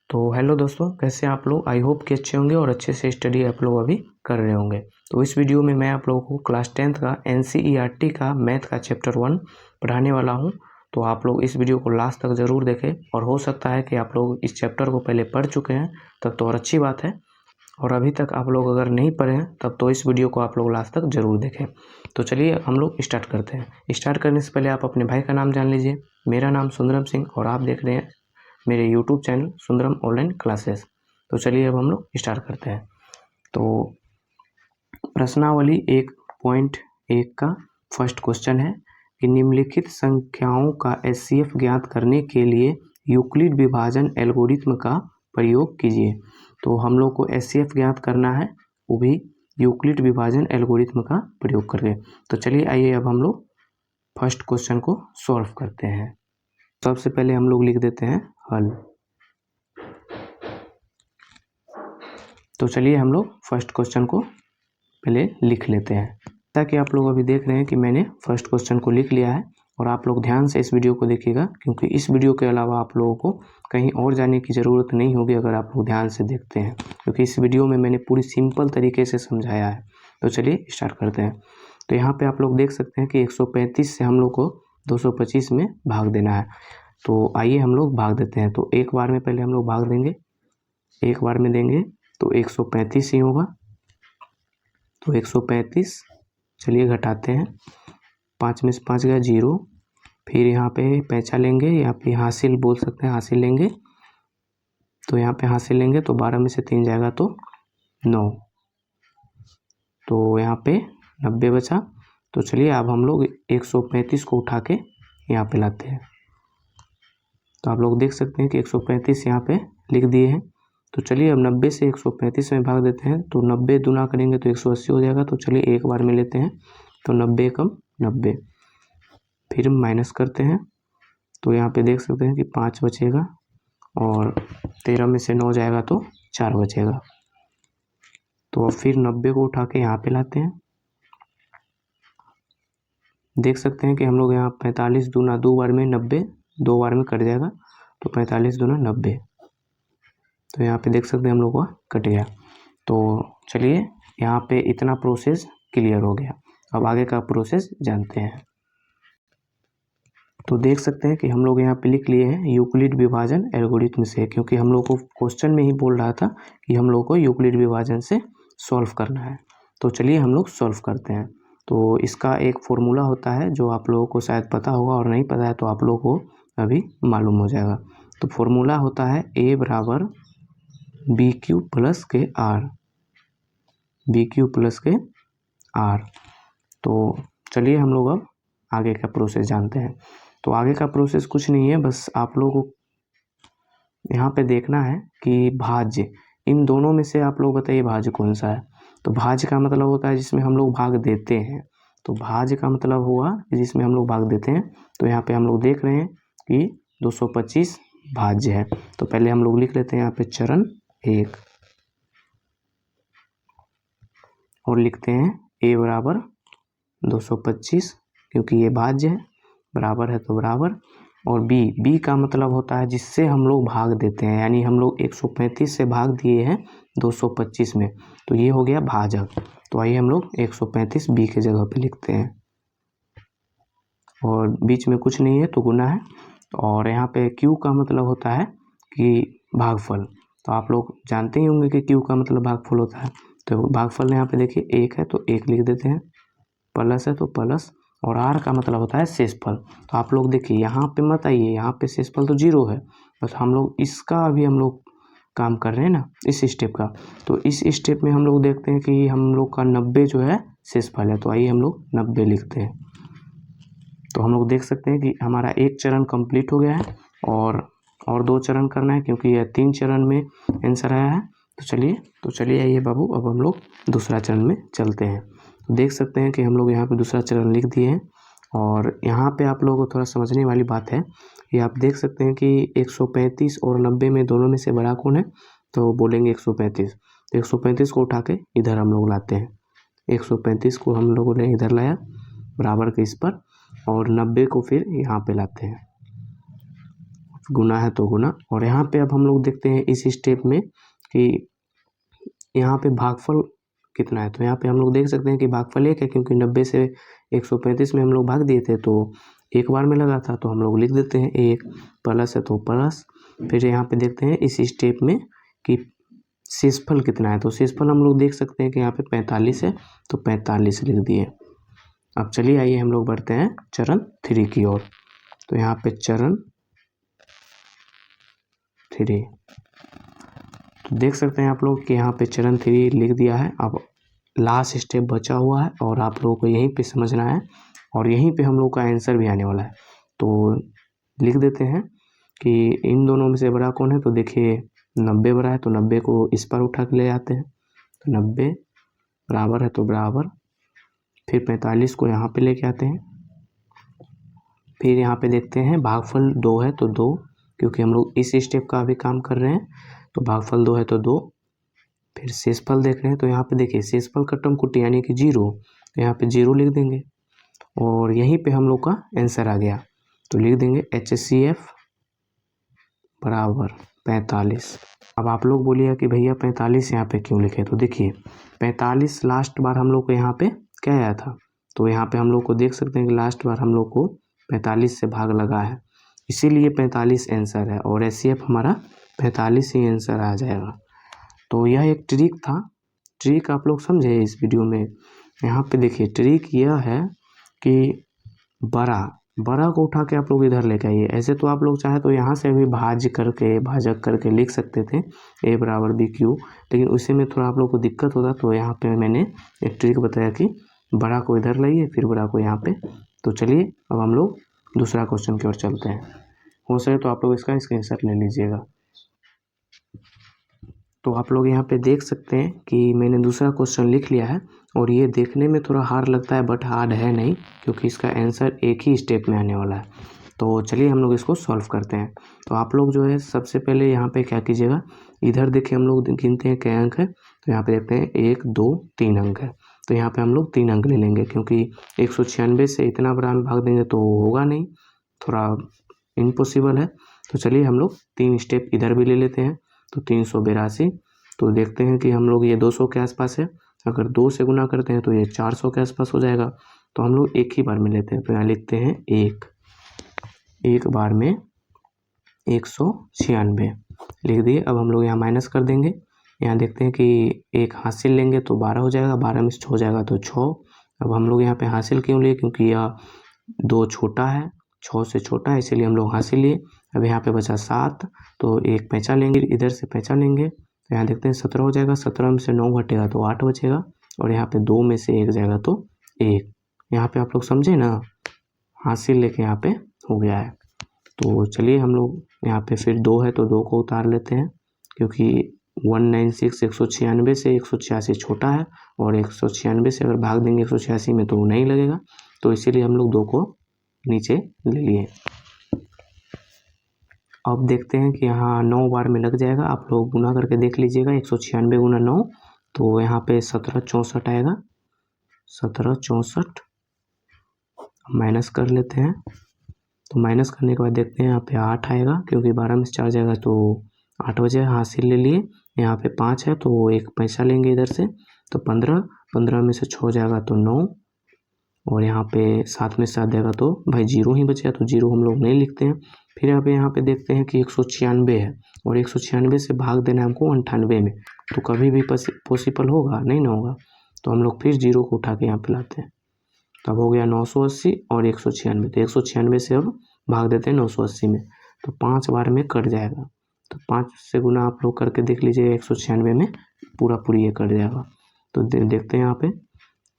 तो हेलो दोस्तों, कैसे आप लोग। आई होप कि अच्छे होंगे और अच्छे से स्टडी आप लोग अभी कर रहे होंगे। तो इस वीडियो में मैं आप लोगों को क्लास 10th का NCERT का मैथ का चैप्टर 1 पढ़ाने वाला हूं। तो आप लोग इस वीडियो को लास्ट तक ज़रूर देखें, और हो सकता है कि आप लोग इस चैप्टर को पहले पढ़ चुके हैं, तब तो और अच्छी बात है। और अभी तक आप लोग अगर नहीं पढ़े हैं तब तो इस वीडियो को आप लोग लास्ट तक ज़रूर देखें। तो चलिए हम लोग स्टार्ट करते हैं। स्टार्ट करने से पहले आप अपने भाई का नाम जान लीजिए। मेरा नाम सुंदरम सिंह और आप देख रहे हैं मेरे YouTube channel Sundaram online classes. तो चलिए अब हम लोग स्टार्ट करते हैं। तो प्रश्नावली 1.1 का फर्स्ट क्वेश्चन है कि निम्नलिखित संख्याओं का HCF ज्ञात करने के लिए यूक्लिड विभाजन एल्गोरिथ्म का प्रयोग कीजिए। तो हम लोग को HCF ज्ञात करना है, वो भी यूक्लिड विभाजन एल्गोरिथ्म का प्रयोग करके। तो चलिए आइए अब हम लोग फर्स्ट क्वेश्चन को सॉल्व करते हैं। सबसे पहले हम लोग लिख देते हैं हल। तो चलिए हम लोग फर्स्ट क्वेश्चन को पहले लिख लेते हैं। जैसा कि आप लोग अभी देख रहे हैं कि मैंने फर्स्ट क्वेश्चन को लिख लिया है, और आप लोग ध्यान से इस वीडियो को देखिएगा, क्योंकि इस वीडियो के अलावा आप लोगों को कहीं और जाने की ज़रूरत नहीं होगी अगर आप लोग ध्यान से देखते हैं, क्योंकि इस वीडियो में मैंने पूरी सिंपल तरीके से समझाया है। तो चलिए स्टार्ट करते हैं। तो यहाँ पर आप लोग देख सकते हैं कि 135 से हम लोग को 225 में भाग देना है। तो आइए हम लोग भाग देते हैं। तो एक बार में पहले हम लोग भाग देंगे, एक बार में देंगे तो 135 ही होगा। तो 135, चलिए घटाते हैं। 5 में से 5 गया 0। फिर यहाँ पे पैंचा लेंगे, या फिर हासिल बोल सकते हैं, हासिल लेंगे। तो यहाँ पे हासिल लेंगे तो 12 में से 3 जाएगा तो 9। तो यहाँ पे 90 बचा। तो चलिए अब हम लोग 135 को उठा के यहाँ पे लाते हैं। तो आप लोग देख सकते हैं कि 135 यहाँ पे लिख दिए हैं। तो चलिए अब 90 से 135 में भाग देते हैं। तो 90 दूना करेंगे तो 180 हो जाएगा। तो चलिए एक बार में लेते हैं। तो 90 कम 90, फिर माइनस करते हैं। तो यहाँ पे देख सकते हैं कि 5 बचेगा, और 13 में से 9 जाएगा तो 4 बचेगा। तो अब फिर 90 को उठा के यहाँ पे लाते हैं। देख सकते हैं कि हम लोग यहाँ 45 दूना 2 बार में 90, 2 बार में कट जाएगा। तो 45 दूना 90। तो यहाँ पे देख सकते हैं हम लोग का कट गया। तो चलिए यहाँ पे इतना प्रोसेस क्लियर हो गया। अब आगे का प्रोसेस जानते हैं। तो देख सकते हैं कि हम लोग यहाँ पे लिख लिए हैं यूक्लिड विभाजन एल्गोरिथ्म से, क्योंकि हम लोग को क्वेश्चन में ही बोल रहा था कि हम लोग को यूक्लिड विभाजन से सॉल्व करना है। तो चलिए हम लोग सॉल्व करते हैं। तो इसका एक फॉर्मूला होता है जो आप लोगों को शायद पता होगा, और नहीं पता है तो आप लोगों को अभी मालूम हो जाएगा। तो फॉर्मूला होता है A बराबर BQ प्लस के R, BQ प्लस के R। तो चलिए हम लोग अब आगे का प्रोसेस जानते हैं। तो आगे का प्रोसेस कुछ नहीं है, बस आप लोगों को यहाँ पे देखना है कि भाज्य, इन दोनों में से आप लोग बताइए भाज्य कौन सा है। तो भाज्य का मतलब होता है जिसमें हम लोग भाग देते हैं। तो भाज्य का मतलब हुआ जिसमें हम लोग भाग देते हैं। तो यहाँ पे हम लोग देख रहे हैं कि 225 भाज्य है। तो पहले हम लोग लिख लेते हैं यहाँ पे चरण 1, और लिखते हैं A बराबर 225, क्योंकि ये भाज्य है, बराबर है तो बराबर। और B का मतलब होता है जिससे हम लोग भाग देते हैं, यानी हम लोग 135 से भाग दिए हैं 225 में, तो ये हो गया भाजक। तो आइए हम लोग 135 B के जगह पे लिखते हैं, और बीच में कुछ नहीं है तो गुना है। और यहाँ पे Q का मतलब होता है कि भागफल। तो आप लोग जानते ही होंगे कि Q का मतलब भागफल होता है। तो भागफल यहाँ पे देखिए 1 है तो 1 लिख देते हैं, प्लस है तो प्लस, और R का मतलब होता है शेषफल। तो आप लोग देखिए यहाँ पे मत आइए, यहाँ पे शेषफल तो 0 है, बस हम लोग इसका अभी हम लोग काम कर रहे हैं ना, इस स्टेप का। तो इस स्टेप में हम लोग देखते हैं कि हम लोग का 90 जो है शेषफल है। तो आइए हम लोग 90 लिखते हैं। तो हम लोग देख सकते हैं कि हमारा एक चरण कंप्लीट हो गया है, और 2 चरण करना है, क्योंकि यह 3 चरण में आंसर आया है। तो चलिए आइए बाबू, अब हम लोग दूसरा चरण में चलते हैं। देख सकते हैं कि हम लोग यहाँ पे दूसरा चरण लिख दिए हैं। और यहाँ पे आप लोगों को थोड़ा समझने वाली बात है कि आप देख सकते हैं कि 135 और 90 में दोनों में से बड़ा कौन है, तो बोलेंगे 135। तो 135 को उठा के इधर हम लोग लाते हैं। 135 को हम लोगों ने इधर लाया बराबर के इस पर, और 90 को फिर यहाँ पे लाते हैं। गुना है तो गुना। और यहाँ पे अब हम लोग देखते हैं इस स्टेप में कि यहाँ पे भागफल कितना है। तो यहाँ पे हम लोग देख सकते हैं कि भागफल 1 है, क्योंकि 90 से 135 में हम लोग भाग दिए थे तो एक बार में लगा था, तो हम लोग लिख देते हैं 1, प्लस है तो प्लस। फिर यहाँ पे देखते हैं इस स्टेप में कि शेषफल कितना है। तो शेषफल हम लोग देख सकते हैं कि यहाँ पे 45 है, तो 45 लिख दिए। अब चलिए आइए हम लोग बढ़ते हैं चरण 3 की ओर। तो यहाँ पे चरण 3, तो देख सकते हैं आप लोग कि यहाँ पे चरण 3 लिख दिया है। अब लास्ट स्टेप बचा हुआ है और आप लोगों को यहीं पे समझना है और यहीं पे हम लोग का आंसर भी आने वाला है। तो लिख देते हैं कि इन दोनों में से बड़ा कौन है। तो देखिए 90 बड़ा है, तो 90 को इस पर उठा के ले आते हैं। तो 90 बराबर है तो बराबर, फिर 45 को यहाँ पे लेके आते हैं। फिर यहाँ पे देखते हैं भागफल 2 है तो 2, क्योंकि हम लोग इस स्टेप का भी काम कर रहे हैं। तो भागफल 2 है तो 2। फिर शेषफल देख रहे हैं, तो यहाँ पे देखिए शेषफल का टर्म कुटी यानी कि 0, तो यहाँ पे 0 लिख देंगे और यहीं पे हम लोग का आंसर आ गया। तो लिख देंगे HCF बराबर 45। अब आप लोग बोलिए कि भैया 45 यहाँ पे क्यों लिखे। तो देखिए 45 लास्ट बार हम लोग को यहाँ पे क्या आया था। तो यहाँ पे हम लोग को देख सकते हैं कि लास्ट बार हम लोग को 45 से भाग लगा है, इसीलिए 45 आंसर है और HCF हमारा 45 ही आंसर आ जाएगा। तो यह एक ट्रिक था। ट्रिक आप लोग समझे इस वीडियो में। यहाँ पे देखिए ट्रिक यह है कि बड़ा को उठा के आप लोग इधर लेके आइए। ऐसे तो आप लोग चाहे तो यहाँ से भी भाजक करके लिख सकते थे A बराबर BQ, लेकिन उसी में थोड़ा आप लोग को दिक्कत होता। तो यहाँ पे मैंने एक ट्रिक बताया कि बड़ा को इधर लाइए फिर बड़ा को यहाँ पे। तो चलिए अब हम लोग दूसरा क्वेश्चन की ओर चलते हैं। हो सके तो आप लोग इसका स्क्रीनशॉट ले लीजिएगा। तो आप लोग यहाँ पे देख सकते हैं कि मैंने दूसरा क्वेश्चन लिख लिया है और ये देखने में थोड़ा हार्ड लगता है बट हार्ड है नहीं, क्योंकि इसका आंसर एक ही स्टेप में आने वाला है। तो चलिए हम लोग इसको सॉल्व करते हैं। तो आप लोग जो है सबसे पहले यहाँ पे क्या कीजिएगा, इधर देखिए हम लोग गिनते हैं क्या अंक है। तो यहाँ पे देखते हैं 1 2 3 अंक है। तो यहाँ पे हम लोग 3 अंक ले लेंगे, क्योंकि 196 से इतना बड़ा में भाग देंगे तो होगा नहीं, थोड़ा इम्पॉसिबल है। तो चलिए हम लोग 3 स्टेप इधर भी ले लेते हैं। तो 382। तो देखते हैं कि हम लोग ये 200 के आसपास है, अगर 2 से गुना करते हैं तो ये 400 के आसपास हो जाएगा। तो हम लोग एक ही बार में लेते हैं। तो यहाँ लिखते हैं एक बार में 196 लिख दिए। अब हम लोग यहाँ माइनस कर देंगे। यहाँ देखते हैं कि एक हासिल लेंगे तो 12 हो जाएगा, 12 में से 6 हो जाएगा तो 6। अब हम लोग यहाँ पे हासिल क्यों लिए, क्योंकि यह 2 छोटा है, 6 से छोटा है, इसीलिए हम लोग हासिल लिए। अब यहाँ पे बचा 7, तो एक पैंचा लेंगे, इधर से पैंचा लेंगे। तो यहाँ देखते हैं 17 हो जाएगा, 17 में से 9 घटेगा तो 8 बचेगा और यहाँ पे 2 में से 1 जाएगा तो 1। यहाँ पे आप लोग समझे ना, हासिल लेके यहाँ पे हो गया है। तो चलिए हम लोग यहाँ पे फिर 2 है तो 2 को उतार लेते हैं, क्योंकि 196 196 से 186 छोटा है और 196 से अगर भाग देंगे 186 में तो नहीं लगेगा, तो इसीलिए हम लोग 2 को नीचे ले लिए। अब देखते हैं कि यहाँ 9 बार में लग जाएगा। आप लोग गुना करके देख लीजिएगा, 196 गुना 9, तो यहाँ पे 1764 आएगा। 1764 माइनस कर लेते हैं। तो माइनस करने के बाद देखते हैं यहाँ पे 8 आएगा, क्योंकि 12 में से 4 जाएगा तो 8 बजे हासिल ले लिए। यहाँ पे 5 है तो एक पैसा लेंगे इधर से, तो 15, 15 में से 6 जाएगा तो 9 और यहाँ पे 7 में से 7 जाएगा तो भाई 0 ही बचेगा, तो 0 हम लोग नहीं लिखते हैं। फिर यहाँ पे देखते हैं कि 196 है और 196 से भाग देना है हमको 98 में, तो कभी भी पॉसिबल होगा नहीं ना होगा। तो हम लोग फिर 0 को उठा के यहाँ पे लाते हैं। तब हो गया 980 और 196, तो 196 से अब भाग देते हैं 980 में, तो 5 बार में कट जाएगा। तो 5 से गुना आप लोग करके देख लीजिएगा, 196 में पूरी ये कट जाएगा। तो देखते हैं यहाँ पे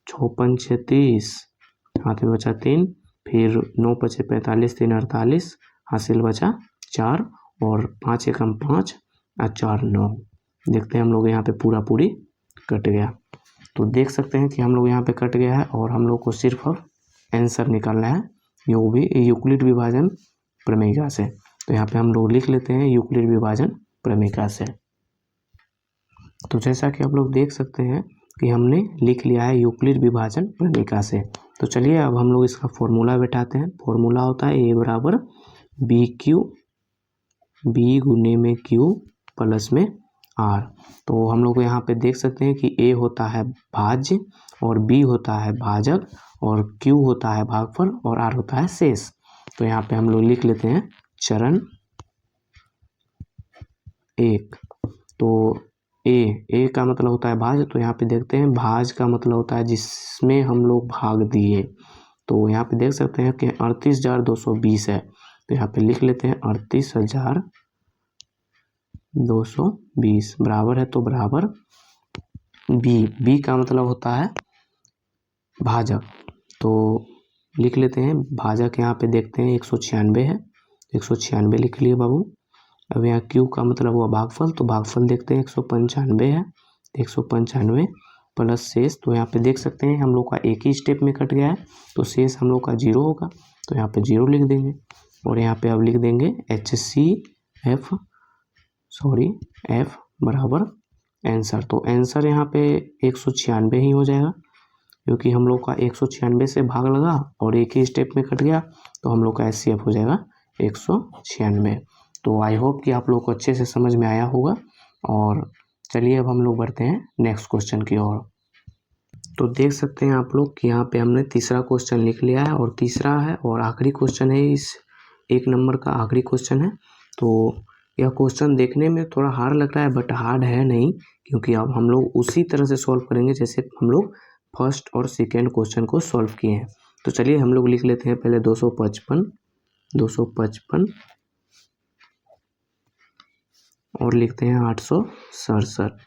6 5 6 30, हाथ में बचा 3, फिर 9 5 45, 3 48, हासिल बचा 4 और 5 1 5 और 4 9। देखते हैं हम लोग यहाँ पे पूरी कट गया। तो देख सकते हैं कि हम लोग यहाँ पे कट गया है और हम लोग को सिर्फ अब आंसर निकालना है, वो भी यूक्लिड विभाजन प्रमेयिका से। तो यहाँ पे हम लोग लिख लेते हैं यूक्लिड विभाजन प्रमेयिका से। तो जैसा कि आप लोग देख सकते हैं कि हमने लिख लिया है यूक्लिड विभाजन प्रमेयिका से। तो चलिए अब हम लोग इसका फॉर्मूला बैठाते हैं। फॉर्मूला होता है A बराबर BQ बी गुने में क्यू प्लस में आर। तो हम लोग यहाँ पे देख सकते हैं कि ए होता है भाज्य और बी होता है भाजक और क्यू होता है भागफल और आर होता है शेष। तो यहाँ पे हम लोग लिख लेते हैं चरण 1। तो ए का मतलब होता है भाज्य, तो यहाँ पे देखते हैं भाज्य का मतलब होता है जिसमें हम लोग भाग दिए। तो यहाँ पे देख सकते हैं कि 38,220 है, तो यहाँ पे लिख लेते हैं 38,220 बराबर है, तो बराबर बी का मतलब होता है भाजक। तो लिख लेते हैं भाजक, यहाँ पे देखते हैं 196 है, 196 लिख लिए बाबू। अब यहाँ क्यू का मतलब हुआ भागफल, तो भागफल देखते हैं 195 है, 195 प्लस शेष। तो यहाँ पे देख सकते हैं हम लोग का एक ही स्टेप में कट गया है, तो शेष हम लोग का 0 होगा, तो यहाँ पे 0 लिख देंगे। और यहाँ पे अब लिख देंगे एफ बराबर आंसर। तो आंसर यहाँ पे 196 ही हो जाएगा, क्योंकि हम लोग का 196 से भाग लगा और एक ही स्टेप में कट गया, तो हम लोग का HCF हो जाएगा 196। तो आई होप कि आप लोग को अच्छे से समझ में आया होगा। और चलिए अब हम लोग बढ़ते हैं नेक्स्ट क्वेश्चन की ओर। तो देख सकते हैं आप लोग कि यहाँ पे हमने तीसरा क्वेश्चन लिख लिया है, और तीसरा है और आखिरी क्वेश्चन है, इस 1 नंबर का आखिरी क्वेश्चन है। तो यह क्वेश्चन देखने में थोड़ा हार्ड लग रहा है, बट हार्ड है नहीं, क्योंकि अब हम लोग उसी तरह से सॉल्व करेंगे जैसे हम लोग फर्स्ट और सेकेंड क्वेश्चन को सॉल्व किए हैं। तो चलिए हम लोग लिख लेते हैं पहले 255 और लिखते हैं 867,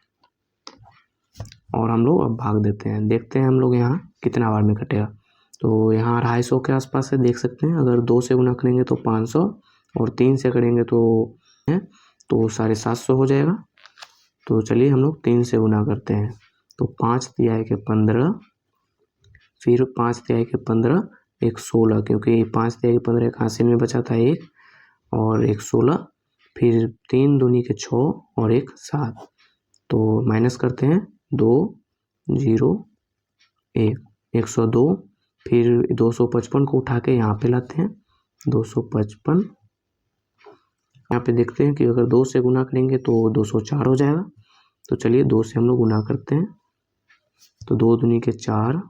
और हम लोग अब भाग देते हैं। देखते हैं हम लोग यहाँ कितना बार में कटेगा। तो यहाँ 250 के आसपास से देख सकते हैं, अगर 2 से गुना करेंगे तो 500 और 3 से करेंगे तो 750 हो जाएगा। तो चलिए हम लोग 3 से गुना करते हैं, तो 5 तिहाई के 15, फिर 5 तिहाई के 15, 1 16, क्योंकि 5 तिहाई के 15 एक हासिल में बचा था 1 और 1 16, फिर 3 दूनी के 6 और 1 7। तो माइनस करते हैं 2 0 1, 102। फिर 255 को उठा के यहाँ पे लाते हैं, 255 यहाँ पे देखते हैं कि अगर 2 से गुना करेंगे तो 204 हो जाएगा। तो चलिए 2 से हम लोग गुना करते हैं, तो 2 दूनी के 4,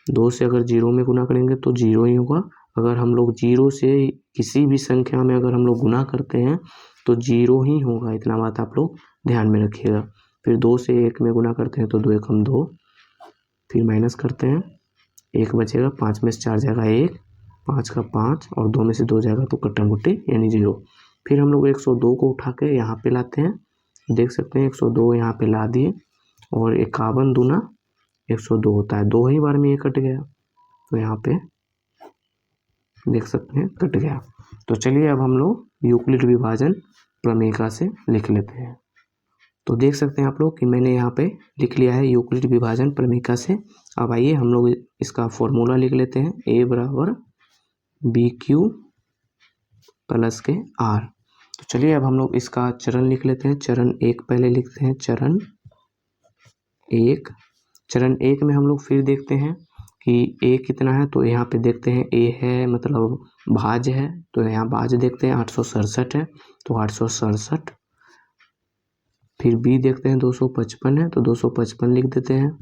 2 से अगर 0 में गुना करेंगे तो 0 ही होगा। अगर हम लोग 0 से किसी भी संख्या में अगर हम लोग गुना करते हैं तो 0 ही होगा, इतना बात आप लोग ध्यान में रखिएगा। फिर 2 से 1 में गुना करते हैं तो 2 एकम 2, फिर माइनस करते हैं, 1 बचेगा, 5 में से 4 जाएगा 1, 5 का 5 और 2 में से 2 जाएगा तो कट्टम गुट्टी यानी 0। फिर हम लोग 102 को उठा के यहाँ पे लाते हैं, देख सकते हैं 102 यहाँ पे ला दिए, और 51 दूना 102 होता है, 2 ही बार में ये कट गया, तो यहाँ पे देख सकते हैं कट गया। तो चलिए अब हम लोग यूक्लिड विभाजन प्रमेयिका से लिख लेते हैं। तो देख सकते हैं आप लोग कि मैंने यहाँ पे लिख लिया है यूक्लिड विभाजन प्रमेयिका से। अब आइए हम लोग इसका फॉर्मूला लिख लेते हैं, A बराबर BQ प्लस के R। तो चलिए अब हम लोग इसका चरण लिख लेते हैं। चरण 1 पहले लिखते हैं, चरण 1 में हम लोग फिर देखते हैं कि A कितना है, तो यहाँ पे देखते हैं A है मतलब भाज्य है, तो यहाँ भाज्य देखते हैं 867 है, तो 867। फिर B देखते हैं 255 है, तो 255 लिख देते हैं।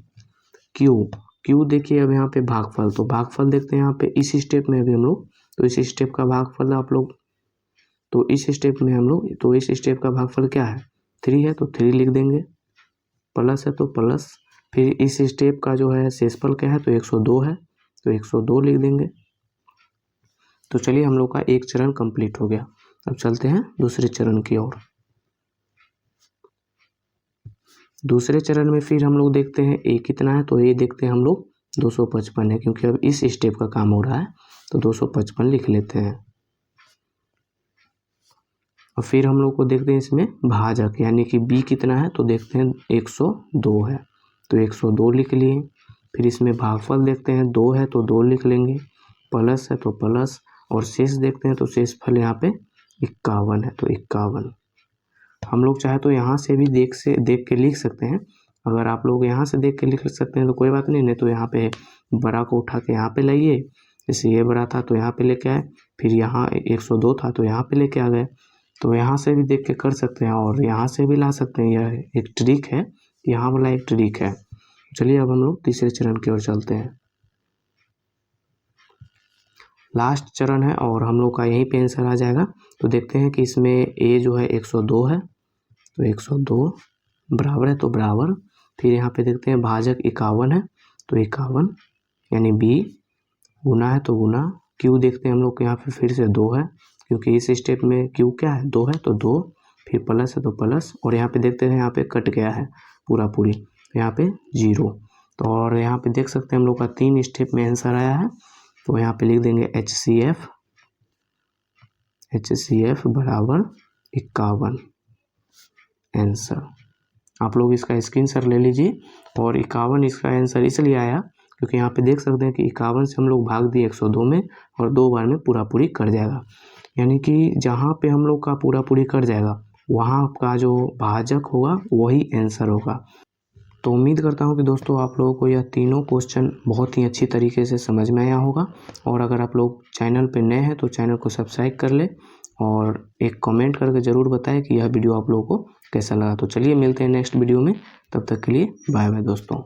Q देखिए अब यहाँ पे भागफल, तो भागफल देखते हैं यहाँ पे इस स्टेप में भी हम लोग, तो इस स्टेप का भागफल आप लोग, तो इस स्टेप में हम लोग, तो इस स्टेप का भागफल क्या है 3 है, तो 3 लिख देंगे, प्लस है तो प्लस। फिर इस स्टेप का जो है शेषफल क्या है, तो 102 है, तो 102 लिख देंगे। तो चलिए हम लोग का एक चरण कंप्लीट हो गया। अब चलते हैं दूसरे चरण की ओर। दूसरे चरण में फिर हम लोग देखते हैं A कितना है, तो A देखते हैं हम लोग 255 है, क्योंकि अब इस स्टेप का काम हो रहा है, तो 255 लिख लेते हैं। और फिर हम लोग को देखते हैं इसमें भाजक, यानी कि B कितना है, तो देखते हैं 102 है, तो 102 लिख लिए। फिर इसमें भागफल देखते हैं 2 है, तो 2 लिख लेंगे, प्लस है तो प्लस, और शेष देखते हैं तो शेषफल यहाँ पे 51 है, तो 51। हम लोग चाहे तो यहाँ से भी देख के लिख सकते हैं। अगर आप लोग यहाँ से देख के लिख सकते हैं तो कोई बात नहीं तो यहाँ पे बड़ा को उठा के यहाँ पे लाइए, जैसे ये बड़ा था तो यहाँ पे लेके आए, फिर यहाँ 102 था तो यहाँ पे लेके आ गए। तो यहाँ से भी देख के कर सकते हैं और यहाँ से भी ला सकते हैं। यह एक ट्रिक है, यहाँ वाला एक ट्रिक है। चलिए अब हम लोग तीसरे चरण की ओर चलते हैं। लास्ट चरण है और हम लोग का यहीं पे आंसर आ जाएगा। तो देखते हैं कि इसमें a जो है 102 है, तो 102 बराबर है तो बराबर। फिर यहाँ पे देखते हैं भाजक 51 है, तो 51 यानी b गुना है तो गुना। q देखते हैं हम लोग को यहाँ पे फिर से 2 है, क्योंकि इस स्टेप में q क्या है 2 है तो 2, फिर प्लस है तो प्लस। और यहाँ पे देखते हैं यहाँ पे कट गया है पूरा पूरी, यहाँ पे 0। तो और यहाँ पे देख सकते हैं हम लोग का 3 स्टेप में आंसर आया है। तो यहाँ पे लिख देंगे HCF बराबर 51 आंसर। आप लोग इसका स्क्रीनशॉट ले लीजिए। और 51 इसका आंसर इसलिए आया क्योंकि यहाँ पे देख सकते हैं कि 51 से हम लोग भाग दिए 102 में और 2 बार में पूरा पूरी कर जाएगा। यानी कि जहाँ पे हम लोग का पूरा पूरी कर जाएगा वहाँ का जो भाजक होगा वही आंसर होगा। तो उम्मीद करता हूँ कि दोस्तों आप लोगों को यह तीनों क्वेश्चन बहुत ही अच्छी तरीके से समझ में आया होगा। और अगर आप लोग चैनल पे नए हैं तो चैनल को सब्सक्राइब कर ले और एक कमेंट करके ज़रूर बताएं कि यह वीडियो आप लोगों को कैसा लगा। तो चलिए मिलते हैं नेक्स्ट वीडियो में, तब तक के लिए बाय बाय दोस्तों।